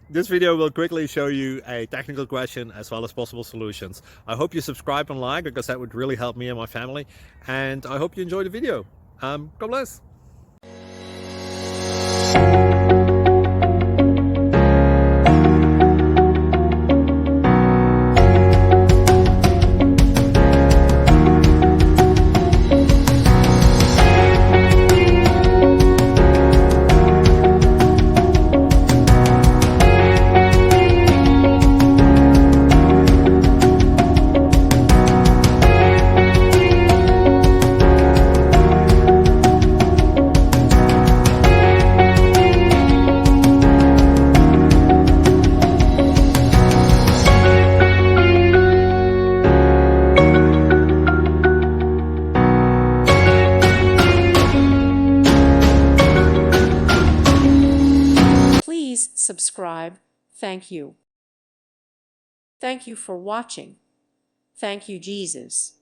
This video will quickly show you a technical question as well as possible solutions. I hope you subscribe and like, because that would really help me and my family. And I hope you enjoy the video. God bless. Please subscribe. Thank you. Thank you for watching. Thank you, Jesus.